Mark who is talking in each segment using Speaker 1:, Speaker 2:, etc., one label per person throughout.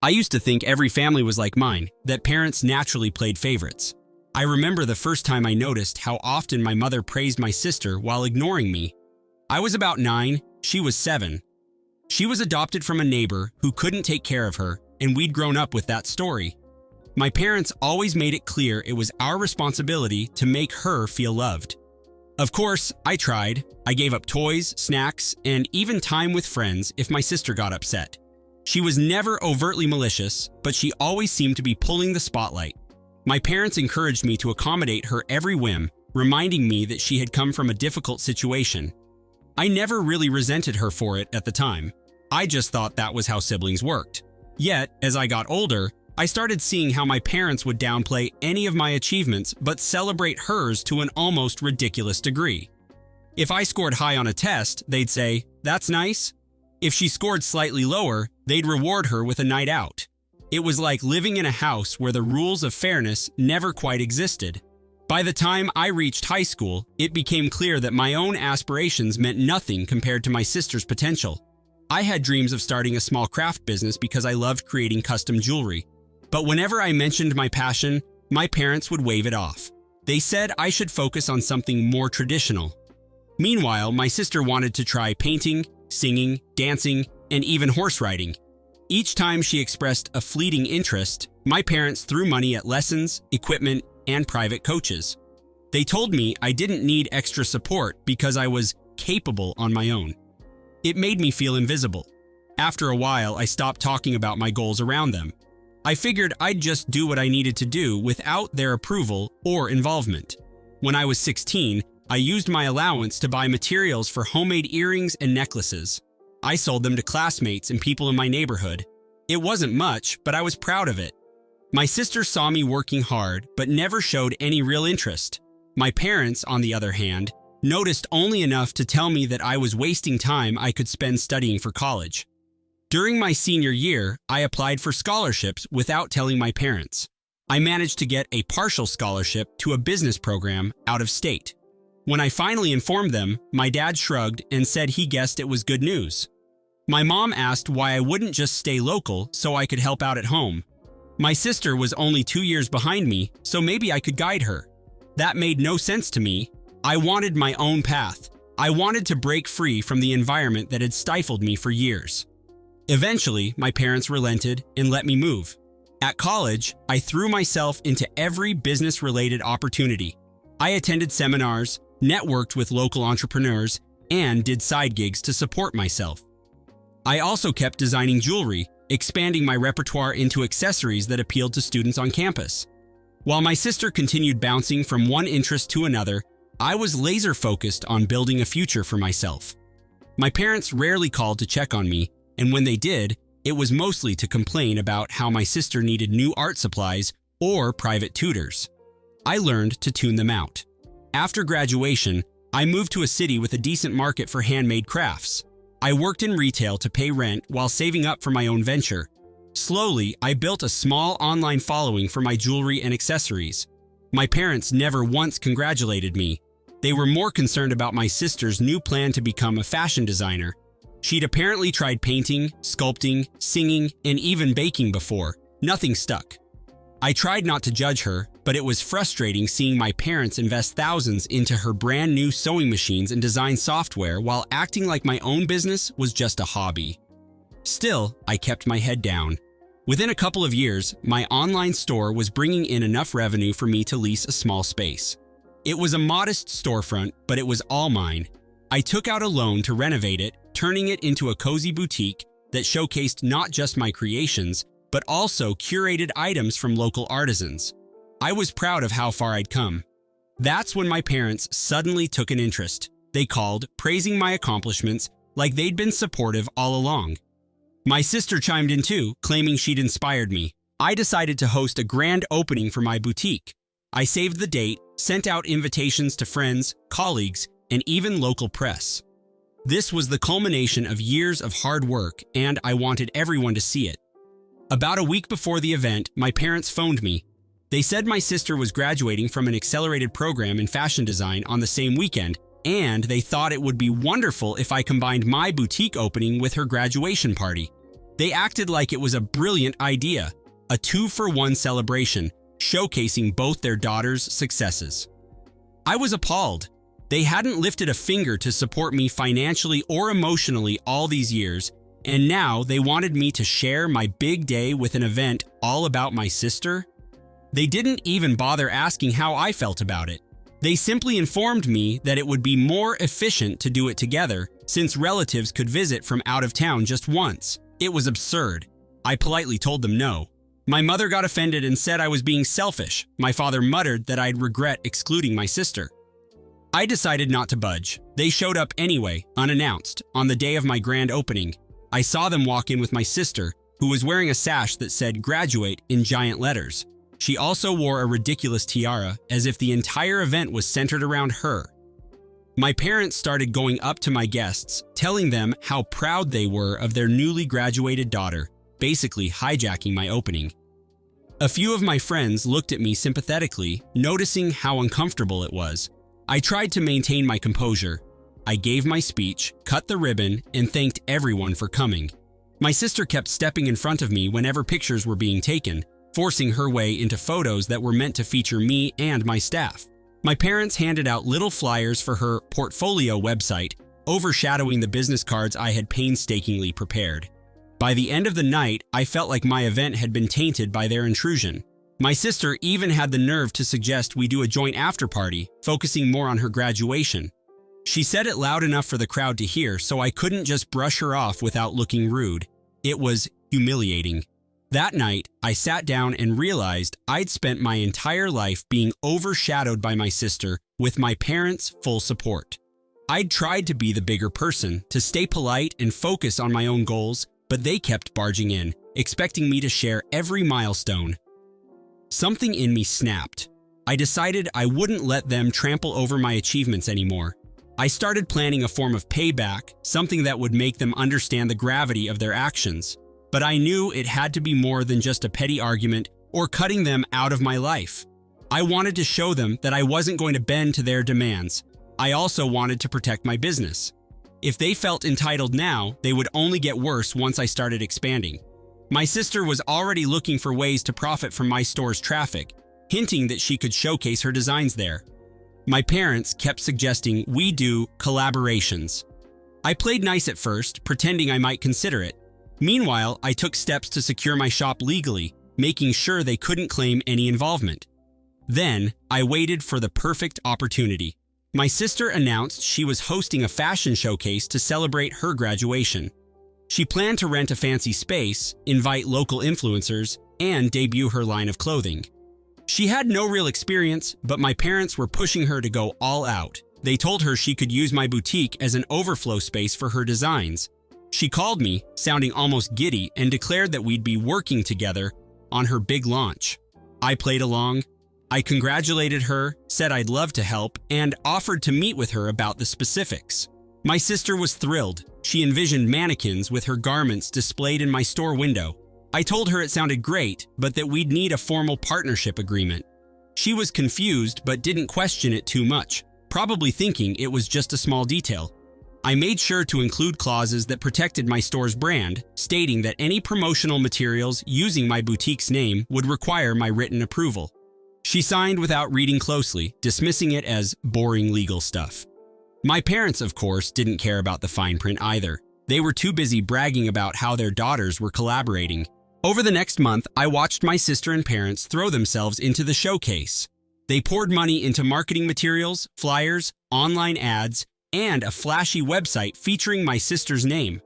Speaker 1: I used to think every family was like mine, that parents naturally played favorites. I remember the first time I noticed how often my mother praised my sister while ignoring me. I was about 9, she was 7. She was adopted from a neighbor who couldn't take care of her, and we'd grown up with that story. My parents always made it clear it was our responsibility to make her feel loved. Of course, I tried. I gave up toys, snacks, and even time with friends if my sister got upset. She was never overtly malicious, but she always seemed to be pulling the spotlight. My parents encouraged me to accommodate her every whim, reminding me that she had come from a difficult situation. I never really resented her for it at the time. I just thought that was how siblings worked. Yet, as I got older, I started seeing how my parents would downplay any of my achievements but celebrate hers to an almost ridiculous degree. If I scored high on a test, they'd say, "That's nice." If she scored slightly lower, they'd reward her with a night out. It was like living in a house where the rules of fairness never quite existed. By the time I reached high school, it became clear that my own aspirations meant nothing compared to my sister's potential. I had dreams of starting a small craft business because I loved creating custom jewelry. But whenever I mentioned my passion, my parents would wave it off. They said I should focus on something more traditional. Meanwhile, my sister wanted to try painting, singing, dancing, and even horse riding. Each time she expressed a fleeting interest, my parents threw money at lessons, equipment, and private coaches. They told me I didn't need extra support because I was capable on my own. It made me feel invisible. After a while, I stopped talking about my goals around them. I figured I'd just do what I needed to do without their approval or involvement. When I was 16, I used my allowance to buy materials for homemade earrings and necklaces. I sold them to classmates and people in my neighborhood. It wasn't much, but I was proud of it. My sister saw me working hard, but never showed any real interest. My parents, on the other hand, noticed only enough to tell me that I was wasting time I could spend studying for college. During my senior year, I applied for scholarships without telling my parents. I managed to get a partial scholarship to a business program out of state. When I finally informed them, my dad shrugged and said he guessed it was good news. My mom asked why I wouldn't just stay local so I could help out at home. My sister was only 2 years behind me, so maybe I could guide her. That made no sense to me. I wanted my own path. I wanted to break free from the environment that had stifled me for years. Eventually, my parents relented and let me move. At college, I threw myself into every business-related opportunity. I attended seminars, networked with local entrepreneurs, and did side gigs to support myself. I also kept designing jewelry, expanding my repertoire into accessories that appealed to students on campus. While my sister continued bouncing from one interest to another, I was laser-focused on building a future for myself. My parents rarely called to check on me, and when they did, it was mostly to complain about how my sister needed new art supplies or private tutors. I learned to tune them out. After graduation, I moved to a city with a decent market for handmade crafts. I worked in retail to pay rent while saving up for my own venture. Slowly, I built a small online following for my jewelry and accessories. My parents never once congratulated me. They were more concerned about my sister's new plan to become a fashion designer. She'd apparently tried painting, sculpting, singing, and even baking before. Nothing stuck. I tried not to judge her, but it was frustrating seeing my parents invest thousands into her brand new sewing machines and design software while acting like my own business was just a hobby. Still, I kept my head down. Within a couple of years, my online store was bringing in enough revenue for me to lease a small space. It was a modest storefront, but it was all mine. I took out a loan to renovate it, turning it into a cozy boutique that showcased not just my creations, but also curated items from local artisans. I was proud of how far I'd come. That's when my parents suddenly took an interest. They called, praising my accomplishments like they'd been supportive all along. My sister chimed in too, claiming she'd inspired me. I decided to host a grand opening for my boutique. I saved the date, sent out invitations to friends, colleagues, and even local press. This was the culmination of years of hard work, and I wanted everyone to see it. About a week before the event, my parents phoned me. They said my sister was graduating from an accelerated program in fashion design on the same weekend, and they thought it would be wonderful if I combined my boutique opening with her graduation party. They acted like it was a brilliant idea, a 2-for-1 celebration, showcasing both their daughters' successes. I was appalled. They hadn't lifted a finger to support me financially or emotionally all these years, and now they wanted me to share my big day with an event all about my sister? They didn't even bother asking how I felt about it. They simply informed me that it would be more efficient to do it together, since relatives could visit from out of town just once. It was absurd. I politely told them no. My mother got offended and said I was being selfish. My father muttered that I'd regret excluding my sister. I decided not to budge. They showed up anyway, unannounced, on the day of my grand opening. I saw them walk in with my sister, who was wearing a sash that said "Graduate" in giant letters. She also wore a ridiculous tiara, as if the entire event was centered around her. My parents started going up to my guests, telling them how proud they were of their newly graduated daughter, basically hijacking my opening. A few of my friends looked at me sympathetically, noticing how uncomfortable it was. I tried to maintain my composure. I gave my speech, cut the ribbon, and thanked everyone for coming. My sister kept stepping in front of me whenever pictures were being taken, forcing her way into photos that were meant to feature me and my staff. My parents handed out little flyers for her portfolio website, overshadowing the business cards I had painstakingly prepared. By the end of the night, I felt like my event had been tainted by their intrusion. My sister even had the nerve to suggest we do a joint after-party, focusing more on her graduation. She said it loud enough for the crowd to hear, so I couldn't just brush her off without looking rude. It was humiliating. That night, I sat down and realized I'd spent my entire life being overshadowed by my sister with my parents' full support. I'd tried to be the bigger person, to stay polite and focus on my own goals, but they kept barging in, expecting me to share every milestone. Something in me snapped. I decided I wouldn't let them trample over my achievements anymore. I started planning a form of payback, something that would make them understand the gravity of their actions. But I knew it had to be more than just a petty argument or cutting them out of my life. I wanted to show them that I wasn't going to bend to their demands. I also wanted to protect my business. If they felt entitled now, they would only get worse once I started expanding. My sister was already looking for ways to profit from my store's traffic, hinting that she could showcase her designs there. My parents kept suggesting we do collaborations. I played nice at first, pretending I might consider it. Meanwhile, I took steps to secure my shop legally, making sure they couldn't claim any involvement. Then, I waited for the perfect opportunity. My sister announced she was hosting a fashion showcase to celebrate her graduation. She planned to rent a fancy space, invite local influencers, and debut her line of clothing. She had no real experience, but my parents were pushing her to go all out. They told her she could use my boutique as an overflow space for her designs. She called me, sounding almost giddy, and declared that we'd be working together on her big launch. I played along. I congratulated her, said I'd love to help, and offered to meet with her about the specifics. My sister was thrilled. She envisioned mannequins with her garments displayed in my store window. I told her it sounded great, but that we'd need a formal partnership agreement. She was confused but didn't question it too much, probably thinking it was just a small detail. I made sure to include clauses that protected my store's brand, stating that any promotional materials using my boutique's name would require my written approval. She signed without reading closely, dismissing it as boring legal stuff. My parents, of course, didn't care about the fine print either. They were too busy bragging about how their daughters were collaborating. Over the next month, I watched my sister and parents throw themselves into the showcase. They poured money into marketing materials, flyers, online ads, and a flashy website featuring my sister's name.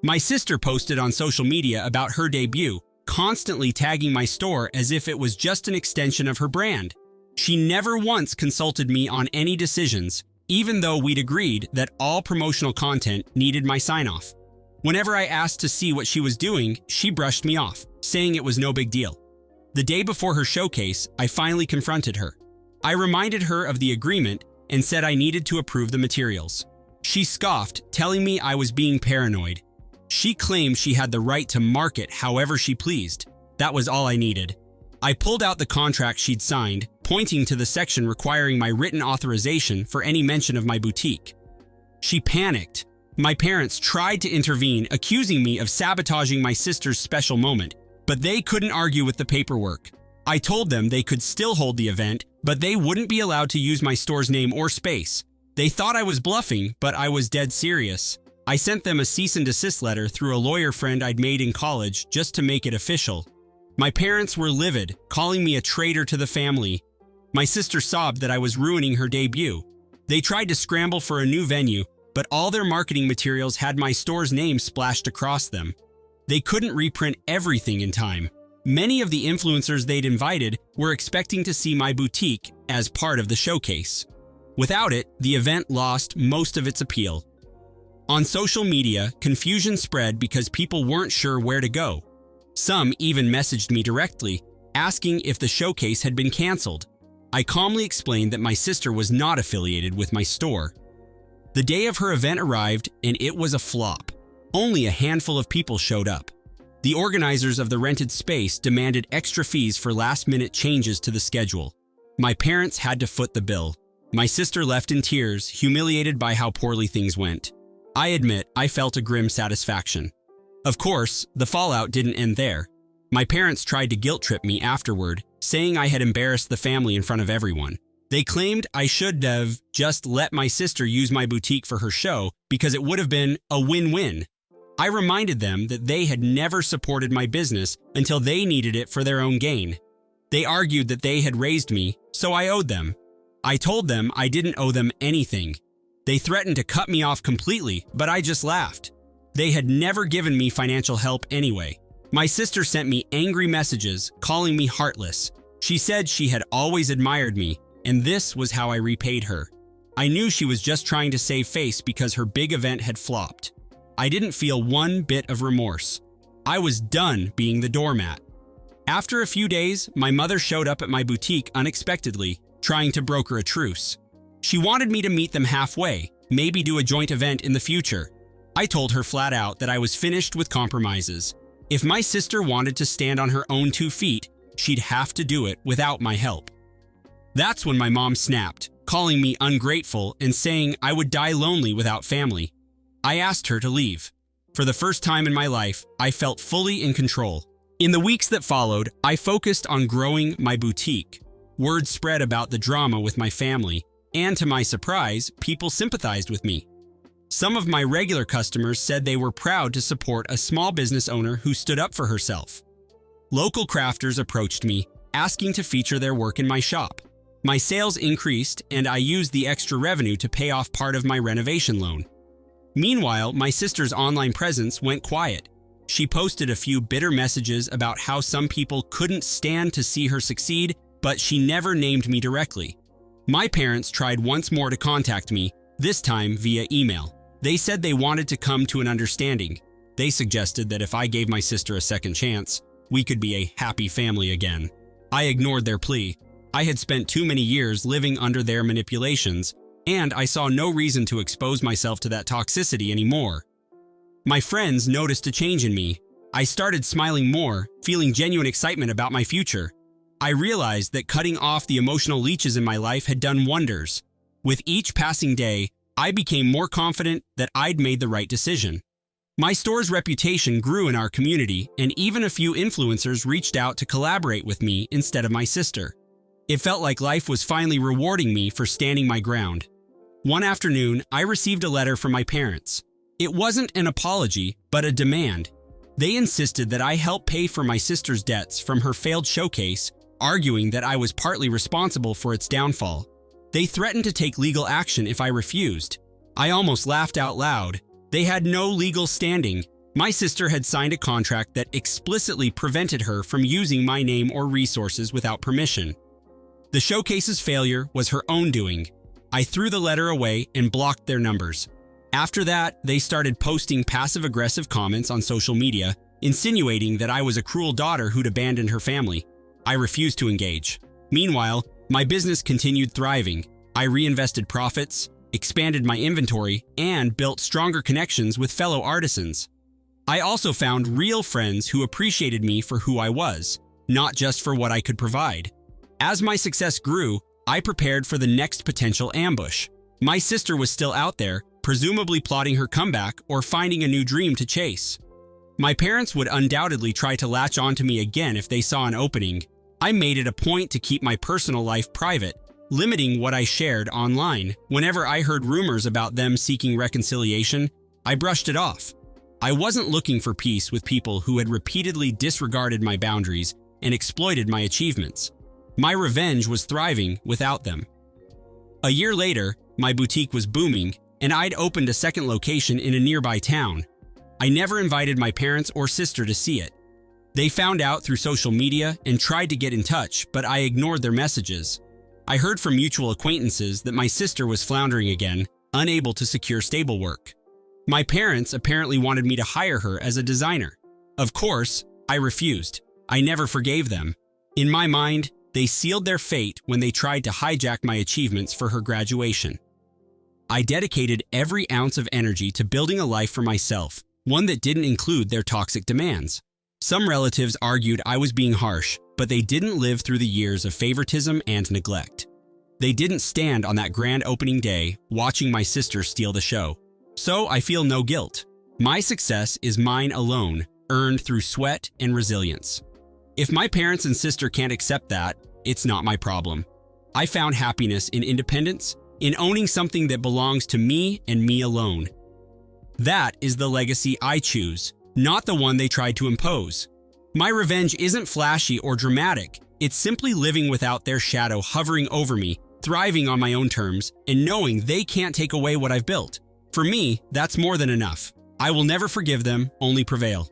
Speaker 1: My sister posted on social media about her debut, constantly tagging my store as if it was just an extension of her brand. She never once consulted me on any decisions, even though we'd agreed that all promotional content needed my sign-off. Whenever I asked to see what she was doing, she brushed me off, saying it was no big deal. The day before her showcase, I finally confronted her. I reminded her of the agreement and said I needed to approve the materials. She scoffed, telling me I was being paranoid. She claimed she had the right to market however she pleased. That was all I needed. I pulled out the contract she'd signed, pointing to the section requiring my written authorization for any mention of my boutique. She panicked. My parents tried to intervene, accusing me of sabotaging my sister's special moment, but they couldn't argue with the paperwork. I told them they could still hold the event, but they wouldn't be allowed to use my store's name or space. They thought I was bluffing, but I was dead serious. I sent them a cease and desist letter through a lawyer friend I'd made in college just to make it official. My parents were livid, calling me a traitor to the family. My sister sobbed that I was ruining her debut. They tried to scramble for a new venue, but all their marketing materials had my store's name splashed across them. They couldn't reprint everything in time. Many of the influencers they'd invited were expecting to see my boutique as part of the showcase. Without it, the event lost most of its appeal. On social media, confusion spread because people weren't sure where to go. Some even messaged me directly, asking if the showcase had been canceled. I calmly explained that my sister was not affiliated with my store. The day of her event arrived, and it was a flop. Only a handful of people showed up. The organizers of the rented space demanded extra fees for last-minute changes to the schedule. My parents had to foot the bill. My sister left in tears, humiliated by how poorly things went. I admit I felt a grim satisfaction. Of course, the fallout didn't end there. My parents tried to guilt-trip me afterward, saying I had embarrassed the family in front of everyone. They claimed I should have just let my sister use my boutique for her show because it would have been a win-win. I reminded them that they had never supported my business until they needed it for their own gain. They argued that they had raised me, so I owed them. I told them I didn't owe them anything. They threatened to cut me off completely, but I just laughed. They had never given me financial help anyway. My sister sent me angry messages, calling me heartless. She said she had always admired me, and this was how I repaid her. I knew she was just trying to save face because her big event had flopped. I didn't feel one bit of remorse. I was done being the doormat. After a few days, my mother showed up at my boutique unexpectedly, trying to broker a truce. She wanted me to meet them halfway, maybe do a joint event in the future. I told her flat out that I was finished with compromises. If my sister wanted to stand on her own 2 feet, she'd have to do it without my help. That's when my mom snapped, calling me ungrateful and saying I would die lonely without family. I asked her to leave. For the first time in my life, I felt fully in control. In the weeks that followed, I focused on growing my boutique. Word spread about the drama with my family, and to my surprise, people sympathized with me. Some of my regular customers said they were proud to support a small business owner who stood up for herself. Local crafters approached me, asking to feature their work in my shop. My sales increased, and I used the extra revenue to pay off part of my renovation loan. Meanwhile, my sister's online presence went quiet. She posted a few bitter messages about how some people couldn't stand to see her succeed, but she never named me directly. My parents tried once more to contact me, this time via email. They said they wanted to come to an understanding. They suggested that if I gave my sister a second chance, we could be a happy family again. I ignored their plea. I had spent too many years living under their manipulations, and I saw no reason to expose myself to that toxicity anymore. My friends noticed a change in me. I started smiling more, feeling genuine excitement about my future. I realized that cutting off the emotional leeches in my life had done wonders. With each passing day, I became more confident that I'd made the right decision. My store's reputation grew in our community, and even a few influencers reached out to collaborate with me instead of my sister. It felt like life was finally rewarding me for standing my ground. One afternoon, I received a letter from my parents. It wasn't an apology, but a demand. They insisted that I help pay for my sister's debts from her failed showcase, arguing that I was partly responsible for its downfall. They threatened to take legal action if I refused. I almost laughed out loud. They had no legal standing. My sister had signed a contract that explicitly prevented her from using my name or resources without permission. The showcase's failure was her own doing. I threw the letter away and blocked their numbers. After that, they started posting passive-aggressive comments on social media, insinuating that I was a cruel daughter who'd abandoned her family. I refused to engage. Meanwhile, my business continued thriving. I reinvested profits, expanded my inventory, and built stronger connections with fellow artisans. I also found real friends who appreciated me for who I was, not just for what I could provide. As my success grew, I prepared for the next potential ambush. My sister was still out there, presumably plotting her comeback or finding a new dream to chase. My parents would undoubtedly try to latch onto me again if they saw an opening. I made it a point to keep my personal life private, limiting what I shared online. Whenever I heard rumors about them seeking reconciliation, I brushed it off. I wasn't looking for peace with people who had repeatedly disregarded my boundaries and exploited my achievements. My revenge was thriving without them. A year later, my boutique was booming, and I'd opened a second location in a nearby town. I never invited my parents or sister to see it. They found out through social media and tried to get in touch, but I ignored their messages. I heard from mutual acquaintances that my sister was floundering again, unable to secure stable work. My parents apparently wanted me to hire her as a designer. Of course, I refused. I never forgave them. In my mind, they sealed their fate when they tried to hijack my achievements for her graduation. I dedicated every ounce of energy to building a life for myself, one that didn't include their toxic demands. Some relatives argued I was being harsh, but they didn't live through the years of favoritism and neglect. They didn't stand on that grand opening day watching my sister steal the show. So I feel no guilt. My success is mine alone, earned through sweat and resilience. If my parents and sister can't accept that, it's not my problem. I found happiness in independence, in owning something that belongs to me and me alone. That is the legacy I choose, not the one they tried to impose. My revenge isn't flashy or dramatic. It's simply living without their shadow hovering over me, thriving on my own terms, and knowing they can't take away what I've built. For me, that's more than enough. I will never forgive them, only prevail.